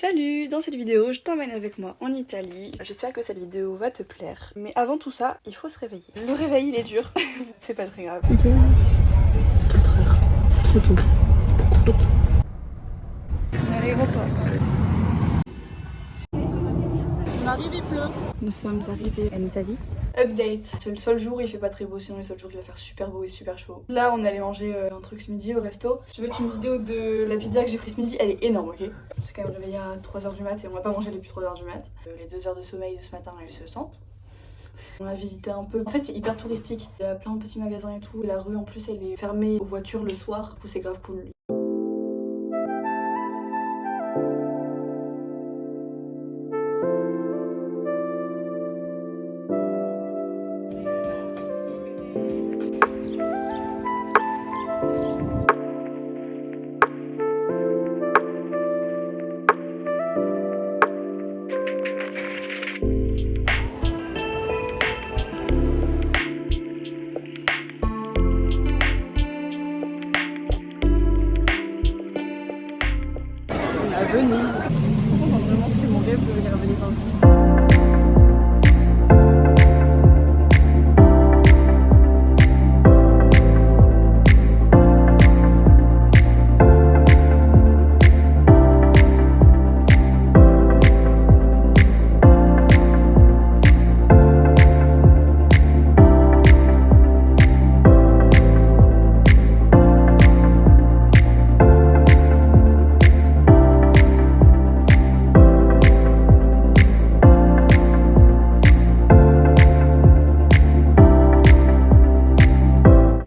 Salut! Dans cette vidéo, je t'emmène avec moi en Italie. J'espère que cette vidéo va te plaire. Mais avant tout ça, il faut se réveiller. Le réveil, il est dur. C'est pas très grave. Ok. 4h. Trop tôt. Trop tôt. On est à l'aéroport. On arrive, il pleut. Nous sommes arrivés en Italie. Update, c'est le seul jour où il fait pas très beau, sinon le seul jour il va faire super beau et super chaud. Là on allait manger un truc ce midi au resto. Je veux mettre une vidéo de la pizza que j'ai prise ce midi, elle est énorme, ok? C'est quand même réveillé à 3h du mat et on va pas manger depuis 3h du mat. Les 2 heures de sommeil de ce matin elles se sentent. On a visité un peu. En fait c'est hyper touristique, il y a plein de petits magasins et tout. La rue en plus elle est fermée aux voitures le soir, du coup c'est grave cool. À Venise. Vraiment, c'était mon rêve de venir à Venise en vie.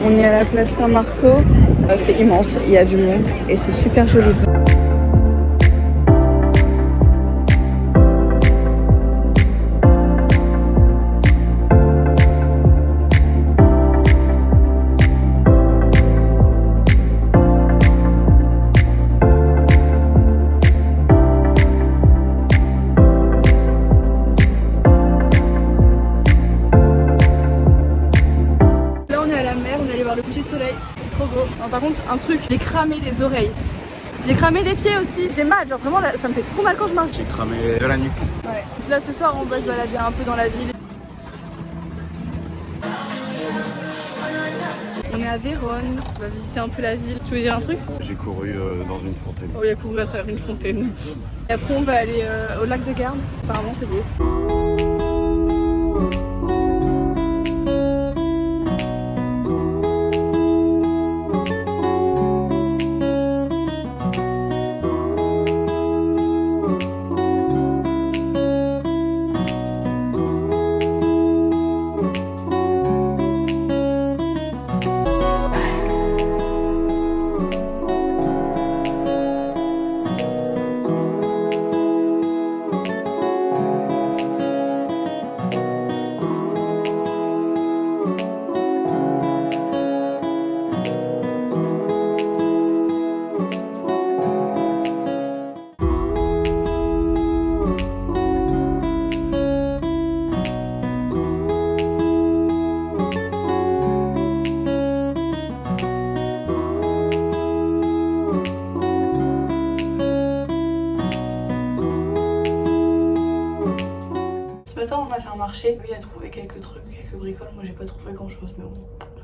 On est à la place Saint-Marco, c'est immense, il y a du monde et c'est super joli. Le coucher de soleil, c'est trop beau. Non, par contre, un truc, j'ai cramé les oreilles. J'ai cramé les pieds aussi. J'ai mal, genre vraiment, là, ça me fait trop mal quand je marche. J'ai cramé de la nuque. Ouais. Là, ce soir, on va se balader un peu dans la ville. On est à Vérone, on va visiter un peu la ville. Tu veux dire un truc? J'ai couru dans une fontaine. Oh, il a couru à travers une fontaine. Et après, on va aller au lac de Garde. Apparemment, c'est beau. On va faire un marché. Lui a trouvé quelques trucs, quelques bricoles. Moi j'ai pas trouvé grand chose, mais bon.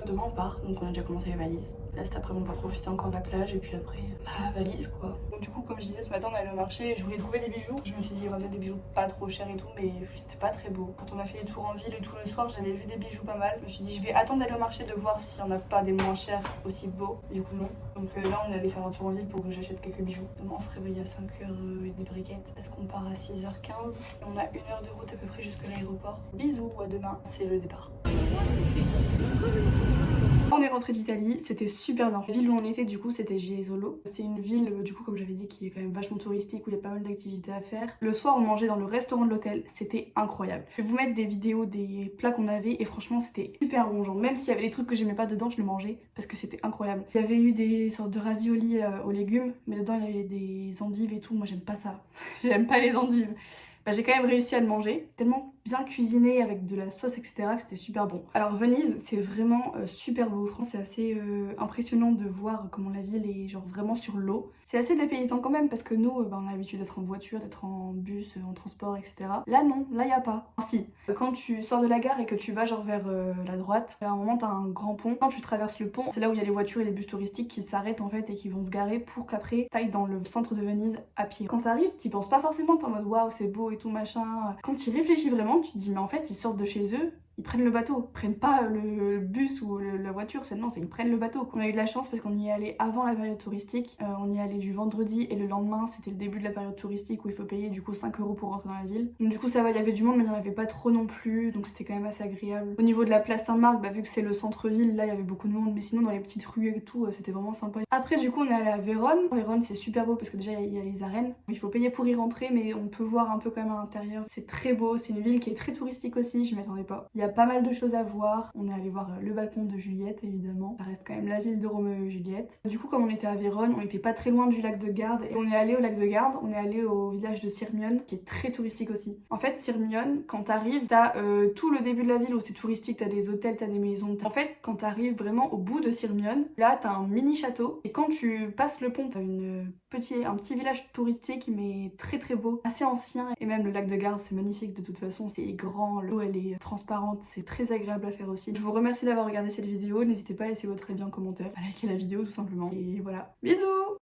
Demain on part, donc on a déjà commencé les valises. Là cet après on va profiter encore de la plage et puis après la valise quoi. Donc du coup comme je disais ce matin on allait au marché, je voulais trouver des bijoux. Je me suis dit il y aura peut-être des bijoux pas trop chers et tout, mais c'était pas très beau. Quand on a fait les tours en ville et tout le soir j'avais vu des bijoux pas mal. Je me suis dit je vais attendre d'aller au marché de voir s'il y en a pas des moins chers aussi beaux. Du coup non. Donc là on allait faire un tour en ville pour que j'achète quelques bijoux. Demain on se réveille à 5h avec des briquettes. Est-ce qu'on part à 6h15? On a 1 heure de route à peu près jusqu'à l'aéroport. Bisous, à demain, c'est le départ. On est rentré d'Italie, c'était super bien. La ville où on était du coup c'était Jesolo. C'est une ville du coup comme j'avais dit qui est quand même vachement touristique où il y a pas mal d'activités à faire. Le soir on mangeait dans le restaurant de l'hôtel, c'était incroyable. Je vais vous mettre des vidéos des plats qu'on avait et franchement c'était super bon. Genre même s'il y avait des trucs que j'aimais pas dedans je le mangeais parce que c'était incroyable. Il y avait eu des sortes de raviolis aux légumes mais dedans il y avait des endives et tout. Moi j'aime pas ça. J'aime pas les endives. J'ai quand même réussi à le manger, tellement bien cuisiné avec de la sauce etc que c'était super bon. Alors Venise c'est vraiment super beau, France c'est assez impressionnant de voir comment la ville est genre vraiment sur l'eau. C'est assez dépaysant quand même parce que nous on a l'habitude d'être en voiture, d'être en bus, en transport etc. Là non, là y a pas. Enfin, si, quand tu sors de la gare et que tu vas genre vers la droite, à un moment t'as un grand pont. Quand tu traverses le pont, c'est là où il y a les voitures et les bus touristiques qui s'arrêtent en fait et qui vont se garer pour qu'après t'ailles dans le centre de Venise à pied. Quand t'arrives, t'y penses pas forcément, t'es en mode waouh c'est beau et tout machin. Quand t'y réfléchis vraiment, tu te dis mais en fait ils sortent de chez eux, ils prennent le bateau, ils prennent pas le bus ou la voiture, c'est non, c'est ils prennent le bateau. On a eu de la chance parce qu'on y est allé avant la période touristique, on y est allé du vendredi et le lendemain c'était le début de la période touristique où il faut payer du coup 5 € pour rentrer dans la ville. Donc du coup ça va, il y avait du monde mais il n'y en avait pas trop non plus, donc c'était quand même assez agréable. Au niveau de la place Saint-Marc, vu que c'est le centre-ville, là il y avait beaucoup de monde, mais sinon dans les petites rues et tout, c'était vraiment sympa. Après du coup on est allé à Vérone. Vérone c'est super beau parce que déjà il y a les arènes, il faut payer pour y rentrer mais on peut voir un peu quand même à l'intérieur. C'est très beau, c'est une ville qui est très touristique aussi, je m'y attendais pas. Il y a pas mal de choses à voir. On est allé voir le balcon de Juliette évidemment. Ça reste quand même la ville de Roméo et Juliette. Du coup comme on était à Vérone, on était pas très loin du lac de Garde et on est allé au lac de Garde, on est allé au village de Sirmione qui est très touristique aussi. En fait Sirmione, quand t'arrives, t'as tout le début de la ville où c'est touristique, t'as des hôtels, t'as des maisons. En fait quand t'arrives vraiment au bout de Sirmione, là t'as un mini château et quand tu passes le pont t'as un petit village touristique mais très très beau, assez ancien et même le lac de Garde c'est magnifique de toute façon, c'est grand, l'eau elle est transparente, c'est très agréable à faire aussi. Je vous remercie d'avoir regardé cette vidéo, n'hésitez pas à laisser votre avis en commentaire, à liker la vidéo tout simplement et voilà, bisous.